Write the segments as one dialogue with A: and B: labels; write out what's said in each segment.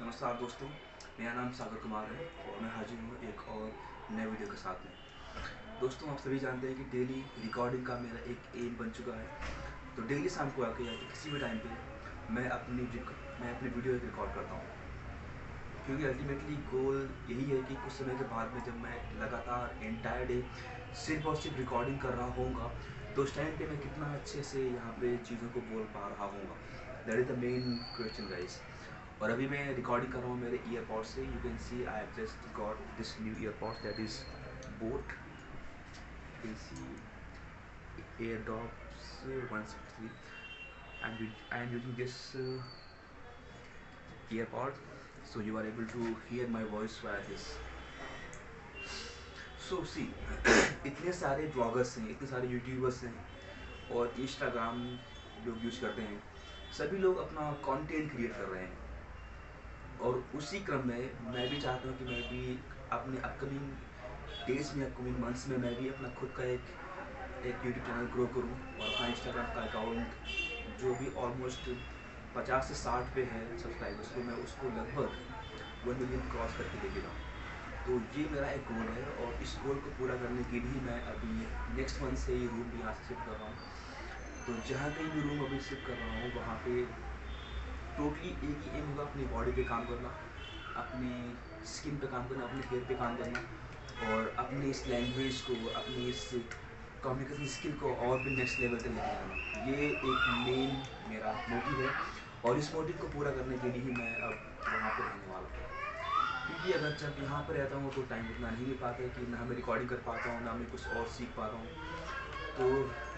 A: नमस्कार दोस्तों, मेरा नाम सागर कुमार है और मैं हाजिर हूँ एक और नए वीडियो के साथ में। दोस्तों, आप सभी जानते हैं कि डेली रिकॉर्डिंग का मेरा एक एम बन चुका है। तो डेली शाम को आके या फिर किसी भी टाइम पे मैं अपनी वीडियो एक रिकॉर्ड करता हूँ, क्योंकि अल्टीमेटली गोल यही है कि कुछ समय के बाद में जब मैं लगातार एंटायर डे सिर्फ और सिर्फ रिकॉर्डिंग कर रहा होऊंगा तो उस टाइम पे मैं कितना अच्छे से यहाँ पे चीज़ों को बोल पा रहा होऊंगा। That is the main question guys. और अभी मैं रिकॉर्डिंग कर रहा हूँ मेरे ईयरपॉड से। You can C I have just got this new earpods that is boat, you can C Airdopes 163 and I am using this earpod so you are able to hear my voice via this. So see इतने सारे bloggers हैं, इतने सारे YouTubers हैं और Instagram लोग use करते हैं, सभी लोग अपना कंटेंट क्रिएट कर रहे हैं। और उसी क्रम में मैं भी चाहता हूँ कि मैं भी अपने अपकमिंग डेज में, अपकमिंग मंथ्स में मैं भी अपना खुद का एक यूट्यूब चैनल ग्रो करूँ और अपना इंस्टाग्राम का अकाउंट जो भी ऑलमोस्ट 50 से 60 पे है सब्सक्राइबर्स को, मैं उसको लगभग 1 मिलियन क्रॉस करके लेके जाऊँ। तो ये मेरा एक गोल है और इस गोल को पूरा करने के लिए मैं अभी नेक्स्ट मंथ से ही रूम भी यहाँ से शिफ्ट कर रहा हूँ। तो जहाँ कहीं भी रूम अभी शिफ्ट कर रहा हूँ वहाँ पे टोटली एक ही एम होगा, अपनी बॉडी पे काम करना, अपनी स्किन पे काम करना, अपने हेयर पे काम करना और अपनी इस लैंग्वेज को, अपनी इस कम्युनिकेशन स्किल को और भी नेक्स्ट लेवल तक लेके जाना। ये एक मेन मेरा मोटिव है और इस मोटिव को पूरा करने के लिए ही मैं अब वहाँ पर रहने वाला हूँ। क्योंकि अगर जब यहाँ पर रहता हूँ तो टाइम उतना नहीं मिल पाता है कि ना मैं रिकॉर्डिंग कर पाता हूँ, ना मैं कुछ और सीख पाता हूँ। तो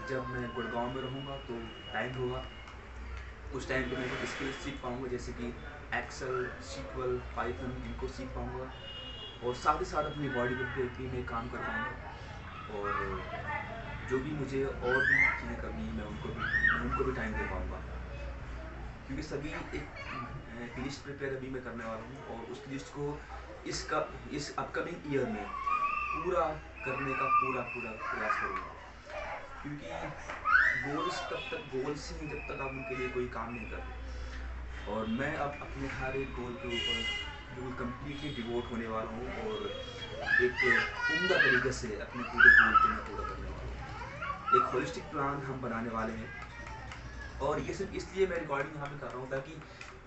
A: जब मैं गुड़गांव में रहूँगा तो टाइम होगा, उस टाइम पे मैं कुछ स्किल्स सीख पाऊँगा, जैसे कि एक्सेल, सीक्वल, पाइथन, इनको सीख पाऊँगा और साथ ही साथ अपनी बॉडी पे भी मैं काम कर पाऊँगा। और जो भी मुझे और भी चीज़ें करनी है मैं उनको भी टाइम दे पाऊँगा, क्योंकि सभी एक लिस्ट प्रिपेयर अभी मैं करने वाला हूँ और उस लिस्ट को इस अपकमिंग ईयर में पूरा करने का पूरा प्रयास करूँगा। क्योंकि गोल्स तब तक गोल्स ही जब तक आप उनके लिए कोई काम नहीं करते। और मैं अब अपने हर एक गोल के ऊपर बिल्कुल कम्प्लीटली डिवोट होने वाला हूँ और एक उम्दा तरीके से अपने पूरे गोल को मैं पूरा करने वाला हूँ। एक होलिस्टिक प्लान हम बनाने वाले हैं और ये सिर्फ इसलिए मैं रिकॉर्डिंग यहाँ पे कर रहा हूँ ताकि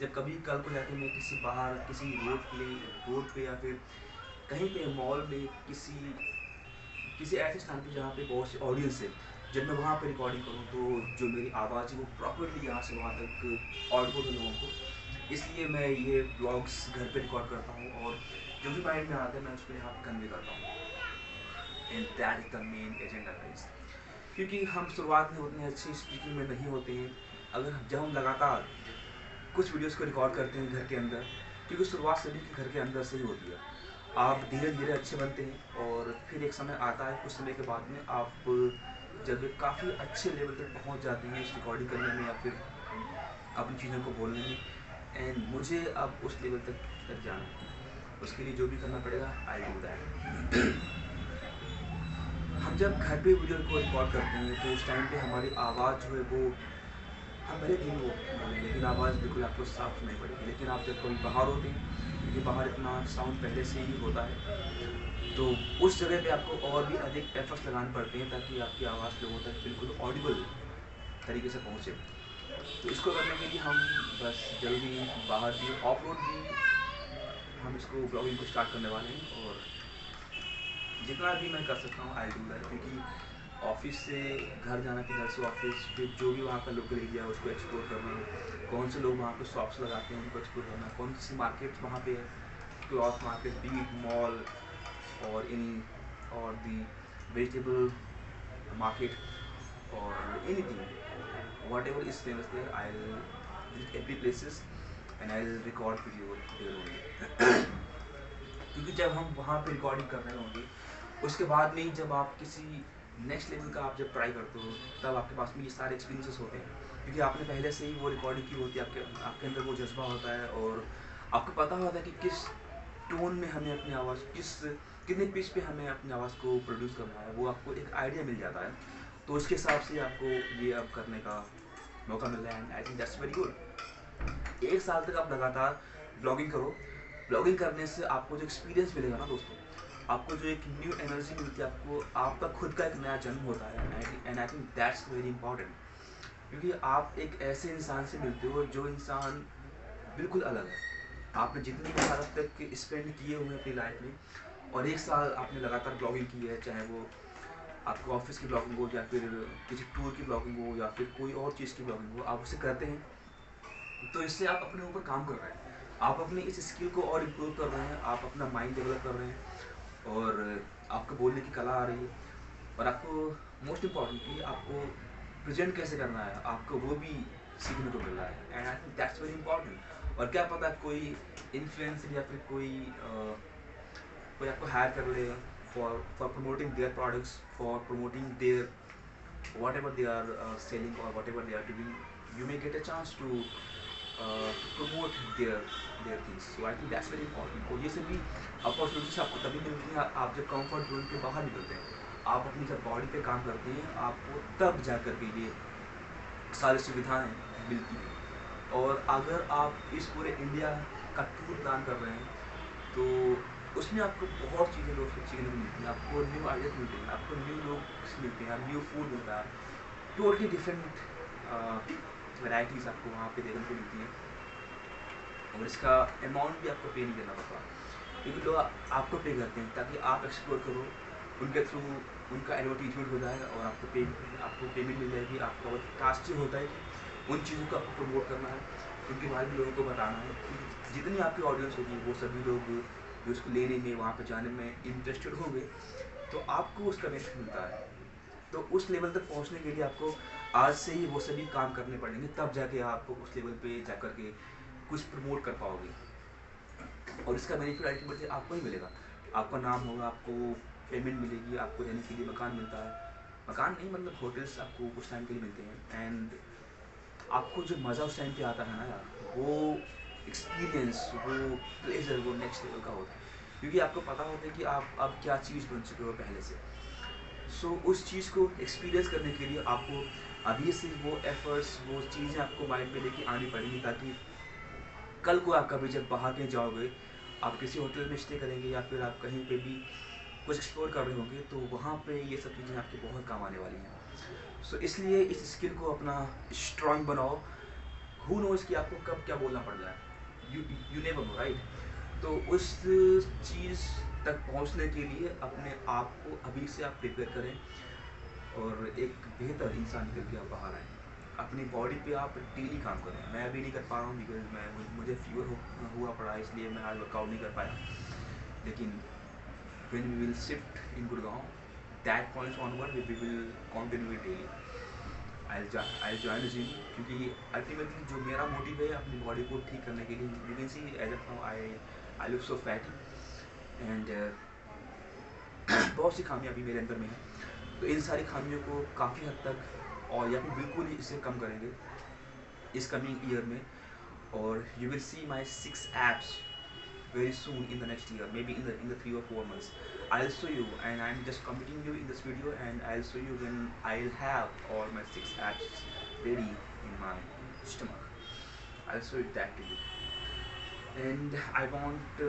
A: जब कभी कल को जाके मैं किसी बाहर किसी रोड पे या फिर कहीं पे मॉल में किसी ऐसे स्थान पे जहाँ पे बहुत सी ऑडियंस है, जब मैं वहाँ पे रिकॉर्डिंग करूँ तो जो मेरी आवाज़ है वो प्रॉपरली यहाँ से वहाँ तक ऑडिबल हो लोगों को। इसलिए मैं ये ब्लॉग्स घर पे रिकॉर्ड करता हूँ और जो भी माइंड में आता है मैं उसको यहाँ पे कन्वे करता हूँ। And that is the main agenda guys. क्योंकि हम शुरुआत में उतने अच्छी स्पीकिंग में नहीं होते हैं। अगर जब हम लगातार कुछ वीडियोस को रिकॉर्ड करते हैं घर के अंदर, क्योंकि शुरुआत सभी के घर के अंदर से ही होती है, आप धीरे धीरे अच्छे बनते हैं और फिर एक समय आता है, कुछ समय के बाद में आप जब काफ़ी अच्छे लेवल तक पहुंच जाते हैं इस रिकॉर्डिंग करने में या फिर अपनी चीज़ों को बोलने में। एंड मुझे अब उस लेवल तक जाना है, उसके लिए जो भी करना पड़ेगा आई डू दैट। हम जब घर पे वीडियो को रिकॉर्ड करते हैं तो उस टाइम पे हमारी आवाज़ जो है वो, हम भले धीमी बोलें लेकिन आवाज़ बिल्कुल आपको साफ सुनाई पड़ेगी। लेकिन आप जब कभी बाहर होते हैं, क्योंकि बाहर इतना साउंड पहले से ही होता है, तो उस जगह पे आपको और भी अधिक एफर्ट्स लगाने पड़ते हैं ताकि आपकी आवाज़ लोगों तक बिल्कुल ऑडिबल तरीके से पहुँचे। तो इसको करने के लिए हम बस जल्दी बाहर भी ऑफ रोड भी हम इसको ब्लॉगिंग को स्टार्ट करने वाले हैं और जितना भी मैं कर सकता हूँ आई डू दैट। क्योंकि ऑफिस से घर जाना, फिर घर से ऑफिस, फिर जो भी वहाँ का लोकल एरिया है उसको एक्सप्लोर करना, कौन से लोग वहाँ पे शॉप्स लगाते हैं उनको एक्सप्लोर करना, कौन सी मार्केट वहाँ पे है, क्लॉथ मार्केट, बीट मॉल और दी वेजिटेबल मार्केट और anything whatever is famous there, I will visit every places and I will record video there only. क्योंकि जब हम वहाँ पे रिकॉर्डिंग कर रहे होंगे उसके बाद में जब आप किसी नेक्स्ट लेवल का आप जब ट्राई करते हो तब आपके पास में ये सारे एक्सपीरियंसेस होते हैं, क्योंकि आपने पहले से ही वो रिकॉर्डिंग की होती है, आपके अंदर वो जज्बा होता है और आपको पता होता है कि किस टोन में हमें अपनी आवाज़, कितने पिच पे हमें अपनी आवाज़ को प्रोड्यूस करना है, वो आपको एक आइडिया मिल जाता है। तो उसके हिसाब से आपको ये अब करने का मौका मिल रहा है and I think that's very good. 1 साल तक आप लगातार ब्लॉगिंग करो। ब्लॉगिंग करने से आपको जो एक्सपीरियंस मिलेगा ना दोस्तों, आपको जो एक न्यू एनर्जी मिलती है, आपको आपका खुद का एक नया जन्म होता है। And I think that's very important, क्योंकि आप एक ऐसे इंसान से मिलते हो जो इंसान बिल्कुल अलग है। आपने जितने भी साल अब तक स्पेंड किए हुए हैं अपनी लाइफ में, और एक साल आपने लगातार ब्लॉगिंग की है, चाहे वो आपको ऑफिस की ब्लॉगिंग हो, या फिर किसी टूर की ब्लॉगिंग हो, या फिर कोई और चीज़ की ब्लॉगिंग हो, आप उसे करते हैं, तो इससे आप अपने ऊपर काम कर रहे हैं, आप अपनी इस स्किल को और इम्प्रूव कर रहे हैं, आप अपना माइंड डेवलप कर रहे हैं, और आपको बोलने की कला आ रही है, और आपको मोस्ट इम्पॉर्टेंटली आपको प्रेजेंट कैसे करना है, आपको वो भी सीखने को मिल रहा है। And I think that's very important. और क्या पता कोई इन्फ्लुएंसर या फिर कोई आपको हायर कर ले for promoting their products, for promoting their whatever they are selling or whatever they are doing, you may get a chance to promote their things. So I think that's very important. और ये सभी opportunities आपको तभी मिलती हैं आप जब comfort zone के बाहर निकलते हैं, आप अपनी जब बॉडी पे काम करते हैं, आपको तब जा कर के ये सारी सुविधाएं मिलती हैं। और अगर आप इस पूरे इंडिया का टूर प्लान कर रहे हैं, तो उसमें आपको बहुत चीज़ें दोस्तों सीखने को मिलती हैं, आपको न्यू आइडियाज मिलते हैं, आपको न्यू लोग मिलते हैं, न्यू फूड मिलता है, टोटली डिफरेंट वैराइटीज़ आपको वहाँ पे देखने को मिलती हैं। और इसका अमाउंट भी आपको पे नहीं करना पड़ता, क्योंकि लोग आपको पे करते हैं ताकि आप एक्सप्लोर करो, उनके थ्रू उनका एडवर्टीजमेंट होता है, और आपको पेमेंट मिल जाएगी। आपका वो टास्क जो होता है कि उन चीज़ों को आपको प्रमोट करना है, उनके बारे में लोगों को बताना है। जितनी आपकी ऑडियंस होगी, वो सभी लोग जो उसको लेने में, वहाँ पे जाने में इंटरेस्टेड होंगे, तो आपको उसका बेनिफिट मिलता है। तो उस लेवल तक पहुँचने के लिए आपको आज से ही वो सभी काम करने पड़ेंगे, तब जाके आप उस लेवल पे जा कर के कुछ प्रमोट कर पाओगे। और इसका बेनिफिट अल्टीमेटली आपको ही मिलेगा, आपका नाम होगा, आपको पेमेंट मिलेगी, आपको रहने के लिए मकान मिलता है, मकान नहीं मतलब होटल्स आपको कुछ टाइम के लिए मिलते हैं। एंड आपको जो मज़ा उस टाइम पे आता है ना यार, वो एक्सपीरियंस, वो प्लेजर, वो नेक्स्ट लेवल का होता है, क्योंकि आपको पता होता है कि आप अब क्या चीज़ बन चुके हो पहले से। सो उस चीज़ को एक्सपीरियंस करने के लिए आपको अभी से वो एफर्ट्स, वो चीज़ें आपको माइंड में लेके आनी पड़ेंगी, ताकि कल को आप कभी जब बाहर कहीं जाओगे, आप किसी होटल में स्टे करेंगे, या फिर आप कहीं पे भी कुछ एक्सप्लोर कर रहे होंगे, तो वहाँ पे ये सब चीज़ें आपके बहुत काम आने वाली हैं। सो इसलिए इस स्किल को अपना स्ट्रांग बनाओ। हु नोज कि आपको कब क्या बोलना पड़ जाए, यू नेवर नो, राइट। तो उस चीज़ तक पहुँचने के लिए अपने आप को अभी से आप प्रिपेयर करें, और एक बेहतर इंसान निकल के आप बाहर आएँ। अपनी बॉडी पे आप डेली काम करें। मैं अभी नहीं कर पा रहा हूँ, बिकॉज मुझे फीवर हुआ पड़ा है, इसलिए मैं आज वर्कआउट नहीं कर पाया। लेकिन when we will shift in Gurgaon, that points onward we will continue it daily. I'll join the gym, क्योंकि अल्टीमेटली जो मेरा मोटिव है अपनी बॉडी को ठीक करने के लिए, you can see as of now I look so fatty, and बहुत सी खामियां अभी मेरे अंदर में हैं। तो इन सारी खामियों को काफ़ी हद तक, और या फिर बिल्कुल ही इसे कम करेंगे इस कमिंग ईयर में। और you will see my 6 apps very soon in the next year, maybe in the 3 or 4 months. I'll show you, and I'm just committing you in this video, and I'll show you when I'll have all my 6 apps ready in my stomach. I'll show that to you. And I want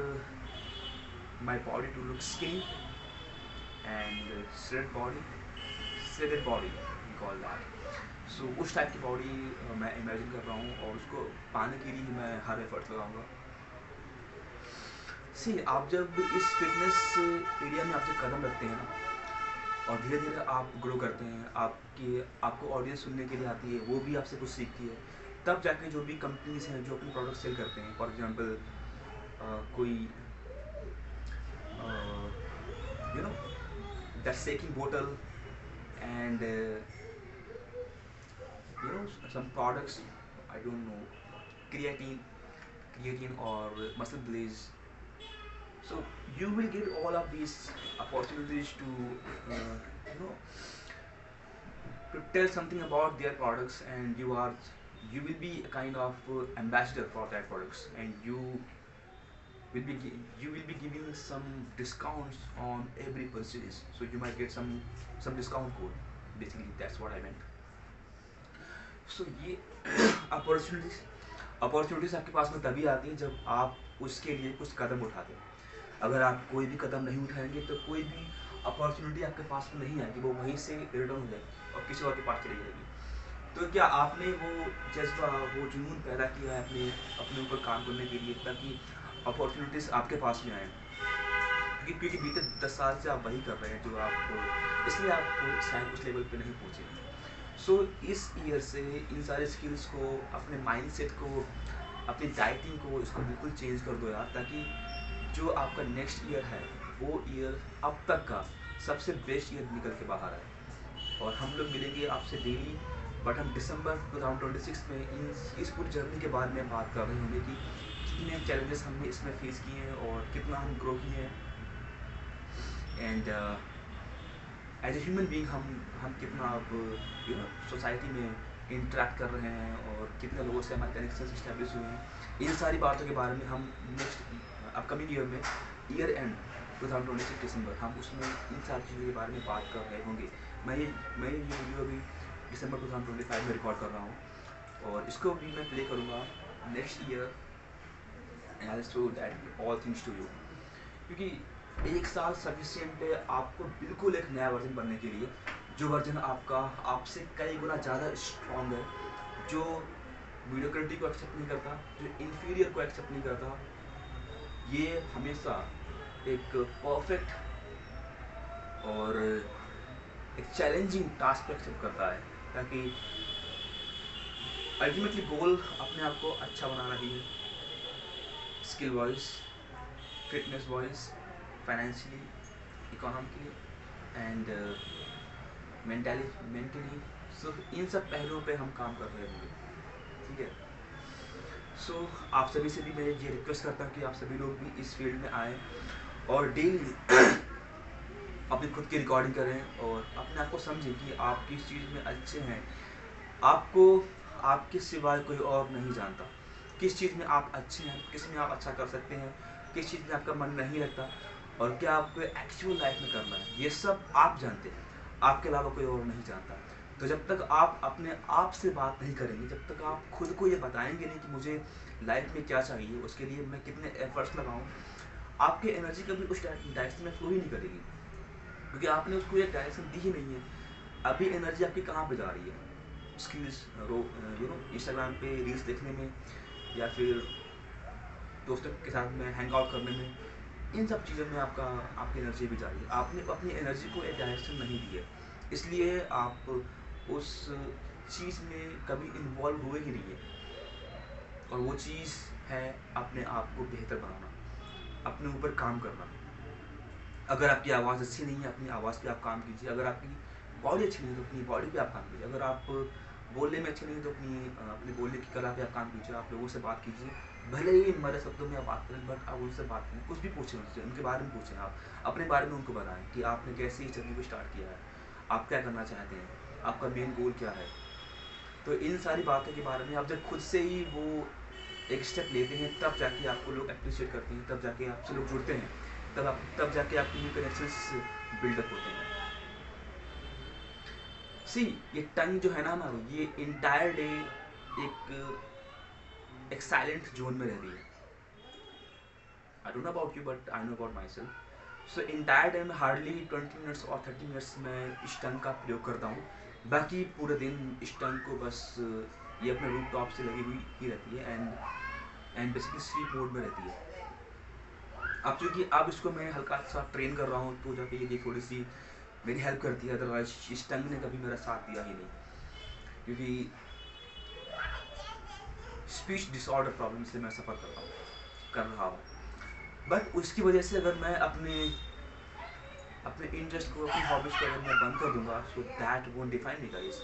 A: my body to look skinny and shredded body we call that. So उस type की body मैं imagine कर रहा हूँ, और उसको पाने के लिए मैं हर एफर्ट्स लगाऊंगा। सी आप जब इस फिटनेस एरिया में आप जब कदम रखते हैं ना, और धीरे धीरे आप ग्रो करते हैं, आपको ऑडियंस सुनने के लिए आती है, वो भी आपसे कुछ सीखती है, तब जाके जो भी कंपनीज हैं जो अपने प्रोडक्ट सेल करते हैं, फॉर एग्जांपल कोई यू नो दैट शेकिंग बोतल, and some products, I don't know, creatine or muscle blaze. So you will get all of these opportunities to you know to tell something about their products, and you will be a kind of ambassador for their products, and you will be giving some discounts on every purchase, so you might get some discount code. Basically that's what I meant. So ये opportunities opportunities आपके पास में तभी आती है जब आप उसके लिए कुछ कदम उठाते हैं। अगर आप कोई भी कदम नहीं उठाएंगे तो कोई भी अपॉर्चुनिटी आपके पास में नहीं आएगी, वो वहीं से रिटर्न हो जाएगी और किसी और के पास चली जाएगी। तो क्या आपने वो जज्बा, वो जुनून पैदा किया है अपने अपने ऊपर काम करने के लिए, ताकि अपॉर्चुनिटीज़ आपके पास में आए? क्योंकि बीते 10 साल से आप वही कर रहे हैं जो आप, इसलिए आप शायद उस लेवल पे नहीं पहुँचे। सो इस ईयर से इन सारे स्किल्स को, अपने माइंडसेट को, अपनी डाइटिंग को, इसको बिल्कुल चेंज कर दो यार, ताकि जो आपका नेक्स्ट ईयर है वो ईयर अब तक का सबसे बेस्ट ईयर निकल के बाहर आए। और हम लोग मिलेंगे आपसे डेली, बट हम दिसंबर 2026 में इस पूरी जर्नी के बारे में बात कर रहे होंगे कि कितने चैलेंजेस हमने इसमें फेस किए हैं और कितना हम ग्रो किए हैं, and as a human being हम कितना अब सोसाइटी में इंटरेक्ट कर रहे हैं और कितने लोगों से हमारे कनेक्शन इस्टेब्लिश हुए हैं। इन सारी बातों के बारे में हम नेक्स्ट अपकमिंग ईयर में, ईयर एंड 2026 दिसंबर, हम उसमें इन सारी चीज़ों के बारे में बात कर रहे होंगे। मैं ये वीडियो अभी दिसंबर 2025 में रिकॉर्ड कर रहा हूँ और इसको भी मैं प्ले करूँगा next year, and I show that all things to you. क्योंकि एक साल सफिशिएंट है आपको बिल्कुल एक नया वर्जन बनने के लिए, जो वर्जन आपका आपसे कई गुना ज़्यादा स्ट्रॉन्ग है, जो मीडियोक्रिटी को एक्सेप्ट नहीं करता, जो इन्फीरियर को एक्सेप्ट नहीं करता। ये हमेशा एक परफेक्ट और एक चैलेंजिंग टास्क को एक्सेप्ट करता है, ताकि अल्टीमेटली गोल अपने आप को अच्छा बनाना ही है, skill wise, fitness wise, financially, economically and mentally. So इन सब पहलुओं पे हम काम कर रहे होंगे, ठीक है। सो आप सभी से भी मैं ये रिक्वेस्ट करता हूँ कि आप सभी लोग भी इस फील्ड में आएँ और डेली अपनी खुद की रिकॉर्डिंग करें और अपने आप को समझें कि आप किस चीज़ में अच्छे हैं। आपको आपके सिवाय कोई और नहीं जानता किस चीज़ में आप अच्छे हैं, किस में आप अच्छा कर सकते हैं, किस चीज़ में आपका मन नहीं लगता और क्या आपको एक्चुअल लाइफ में करना है। ये सब आप जानते हैं, आपके अलावा कोई और नहीं जानता। तो जब तक आप अपने आप से बात नहीं करेंगे, जब तक आप खुद को ये बताएंगे नहीं कि मुझे लाइफ में क्या चाहिए, उसके लिए मैं कितने एफर्ट्स लगाऊं, आपकी एनर्जी कभी उस डायरेक्शन में फ्लो ही नहीं करेगी, क्योंकि आपने उसको एक डायरेक्शन दी ही नहीं है। अभी एनर्जी आपकी कहाँ पे जा रही है? स्किल्स, इंस्टाग्राम पे रील्स देखने में, या फिर दोस्तों के साथ में हैंग आउट करने में, इन सब चीज़ों में आपकी एनर्जी भी जा रही है। आपने अपनी एनर्जी को एक डायरेक्शन नहीं दी है, इसलिए आप उस चीज़ में कभी इन्वॉल्व हुए ही नहीं है। और वो चीज़ है अपने आप को बेहतर बनाना, अपने ऊपर काम करना। अगर आपकी आवाज़ अच्छी नहीं है, अपनी आवाज़ पे आप काम कीजिए। अगर आपकी बॉडी अच्छी नहीं है तो अपनी बॉडी पे आप काम कीजिए। अगर आप बोलने में अच्छे नहीं है तो अपनी बोलने की कला पे आप काम कीजिए। आप लोगों से बात कीजिए, भले ही मरे शब्दों में आप बात करें, बट आप उनसे बात करें, कुछ भी पूछें उनसे, उनके बारे में पूछें। आप अपने बारे में उनको बताएं कि आपने कैसे इस जर्नी को स्टार्ट किया है, आप क्या करना चाहते हैं, आपका मेन गोल क्या है। तो इन सारी बातों के बारे में आप जब खुद से ही वो एक स्टेप लेते हैं, तब जाके आपको लोग अप्रिशिएट करते हैं, तब जाके आपसे लोग जुड़ते हैं, तब जाके आपके न्यू कनेक्शंस बिल्डअप होते हैं। सी ये टंग जो है ना हमारी, ये इंटायर डे एक साइलेंट जोन में रहती है। I don't know about you but I know about my self. So entire day में हार्डली 20 मिनट्स और 30 मिनट्स में इस टंग का प्रयोग करता हूँ। बाकी पूरे दिन इस टंग को बस ये अपने रूफ टॉप से लगी हुई ही रहती है एंड बेसिकली स्लीप मोड में रहती है। अब चूँकि अब इसको मैं हल्का सा ट्रेन कर रहा हूँ, तो जाके ये थोड़ी सी मेरी हेल्प करती है। अदरवाइज इस टंग ने कभी मेरा साथ दिया ही नहीं, क्योंकि स्पीच डिसऑर्डर प्रॉब्लम से मैं सफ़र कर रहा हूँ। बट उसकी वजह से अगर मैं अपने इंटरेस्ट को, अपनी हॉबीज़ को अगर मैं बंद कर दूंगा, so that won't define me guys.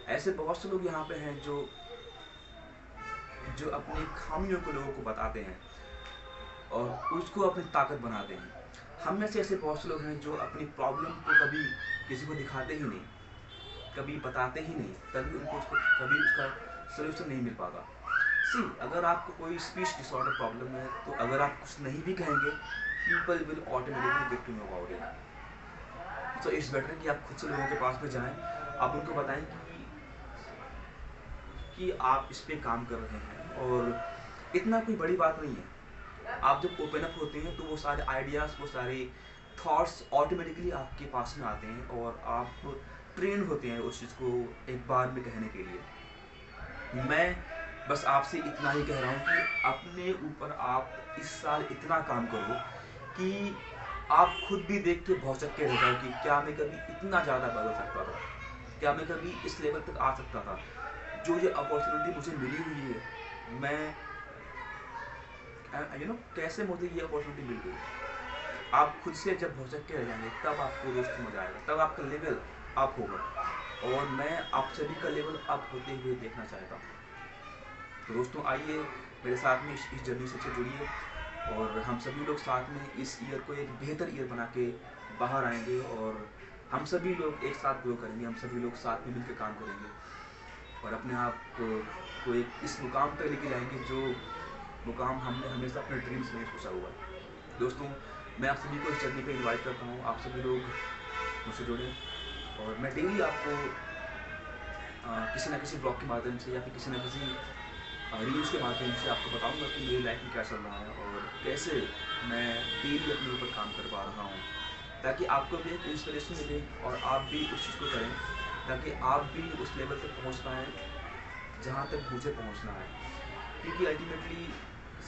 A: ऐसे बहुत से लोग यहाँ पे हैं जो अपनी खामियों को लोगों को बताते हैं और उसको अपनी ताकत बनाते हैं। हम में से ऐसे बहुत से लोग हैं जो अपनी प्रॉब्लम को कभी किसी को दिखाते ही नहीं, कभी बताते ही नहीं, तभी उनको कभी उसका सोल्यूशन नहीं मिल पाता। सी अगर आपको कोई स्पीच डिसऑर्डर प्रॉब्लम है, तो अगर आप कुछ नहीं भी कहेंगे, people will automatically get to know about it. So it's better कि आप खुद से लोगों के पास में जाएं, आप उनको बताएं कि आप इस पे काम कर रहे हैं, और इतना कोई बड़ी बात नहीं है। आप जब ओपन अप होते हैं तो वो सारे आइडियाज़, वो सारे थॉट्स ऑटोमेटिकली आपके पास में आते हैं, और आप ट्रेन होते हैं उस चीज़ को एक बार में कहने के लिए। मैं बस आपसे इतना ही कह रहा हूँ कि अपने ऊपर आप इस साल इतना काम करो कि आप खुद भी देख के भौचक के रह जाओ कि क्या मैं कभी इतना ज़्यादा बदल सकता था, क्या मैं कभी इस लेवल तक आ सकता था। जो ये अपॉर्चुनिटी मुझे मिली हुई है, मैं कैसे मुझे ये अपॉर्चुनिटी मिल गई। आप खुद से जब भौचक के रह जाएंगे तब आपको दोस्त मजा आएगा, तब आपका लेवल अप होगा, और मैं आप सभी का लेवल अप होते हुए देखना चाहता हूँ। तो दोस्तों आइए मेरे साथ में इस जर्नी से जुड़िए, और हम सभी लोग साथ में इस ईयर को एक बेहतर ईयर बना के बाहर आएंगे, और हम सभी लोग एक साथ ग्रो करेंगे, हम सभी लोग साथ में मिलकर काम करेंगे, और अपने आप को एक इस मुकाम पर लेके जाएंगे जो मुकाम हमने हमेशा अपने ड्रीम्स में सोचा हुआ है। दोस्तों मैं आप सभी को इस जर्नी पे इनवाइट करता हूँ, आप सभी लोग मुझसे जुड़ें, और मैं डेली आपको किसी न किसी ब्लॉग के माध्यम से या फिर किसी न किसी रील्स के माध्यम से आपको बताऊंगा कि मेरी लाइफ में क्या चल रहा है और कैसे मैं डेली अपने ऊपर काम कर पा रहा हूँ, ताकि आपको भी एक इंस्पिरेशन मिले और आप भी उस चीज़ को करें, ताकि आप भी उस लेवल तक पहुँच पाएँ जहाँ तक मुझे पहुँचना है। क्योंकि अल्टीमेटली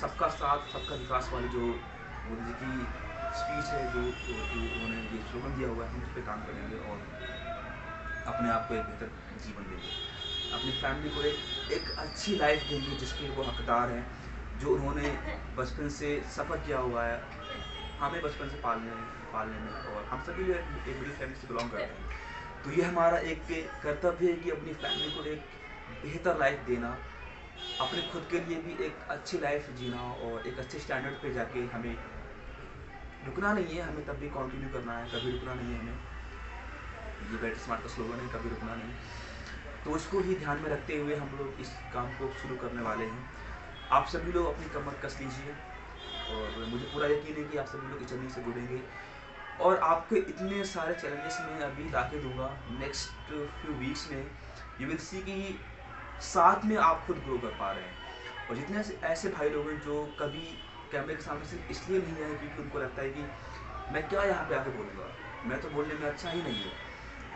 A: सबका साथ सबका विकास वाली जो मोदी जी की स्पीच है, जो उन्होंने ये स्लोगन दिया हुआ है, हम उस पर काम करेंगे और अपने आप को एक बेहतर जीवन देंगे, अपनी फैमिली को एक अच्छी लाइफ देंगे जिसके वो हकदार हैं, जो उन्होंने बचपन से सफ़र किया हुआ है हमें बचपन से पालने में, और हम सभी लोग एक बड़ी फैमिली से बिलोंग करते हैं। तो ये हमारा एक कर्तव्य है कि अपनी फैमिली को एक बेहतर लाइफ देना, अपने खुद के लिए भी एक अच्छी लाइफ जीना, और एक अच्छे स्टैंडर्ड पे जाके हमें रुकना नहीं है, हमें तब भी कंटिन्यू करना है, कभी रुकना नहीं है हमें। ये बेटर स्मार्ट का स्लोगन है, कभी रुकना नहीं। तो उसको ही ध्यान में रखते हुए हम लोग इस काम को शुरू करने वाले हैं। आप सभी लोग अपनी कमर कस लीजिए, और मुझे पूरा यकीन है कि आप सभी लोग इस जर्नी से जुड़ेंगे, और आपको इतने सारे चैलेंजेस मैं अभी ला के दूँगा नेक्स्ट फ्यू वीक्स में। यू विल सी कि साथ में आप खुद ग्रो कर पा रहे हैं। और जितने ऐसे भाई लोग हैं जो कभी कैमरे के सामने सिर्फ इसलिए नहीं आए क्योंकि उनको लगता है कि मैं क्या यहाँ पे आके बोलूँगा, मैं तो बोलने में अच्छा ही नहीं है,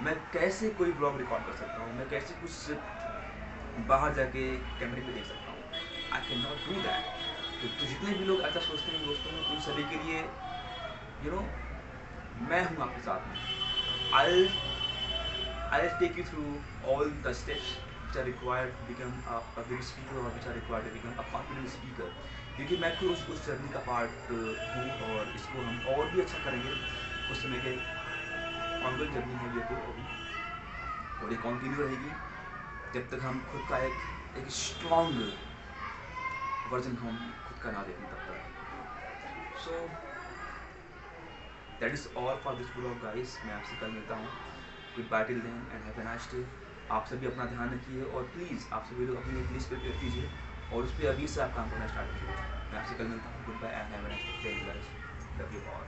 A: मैं कैसे कोई ब्लॉग रिकॉर्ड कर सकता हूँ, मैं कैसे कुछ बाहर जाके कैमरे पे देख सकता हूँ, I can not do that. तो जितने भी लोग ऐसा सोचते हैं दोस्तों, उन सभी के लिए मैं हूँ आपके साथ में। I'll take you through all the steps which are required to become a public speaker, or which are required to become a confident speaker, क्योंकि मैं खुद उस जर्नी का पार्ट हूँ, और इसको हम और भी अच्छा करेंगे। उस समय के ऑनगोइंग जर्नी है ये, तो अभी और ये कंटिन्यू रहेगी जब तक हम खुद का एक स्ट्रॉन्ग वर्जन हम खुद का ना देखें तब तक। So that is all for this blog guys. मैं आपसे कल मिलता हूँ। Good bye till then and have a nice day. आप सभी अपना ध्यान रखिए, और प्लीज़ आप सभी लोग अपनी एक लिस्ट प्रिपेयर कीजिए और उस पर अभी से आप काम करना स्टार्ट कीजिए। मैं आपसे कल मिलता हूँ। Good bye and have a nice day guys. Love you all.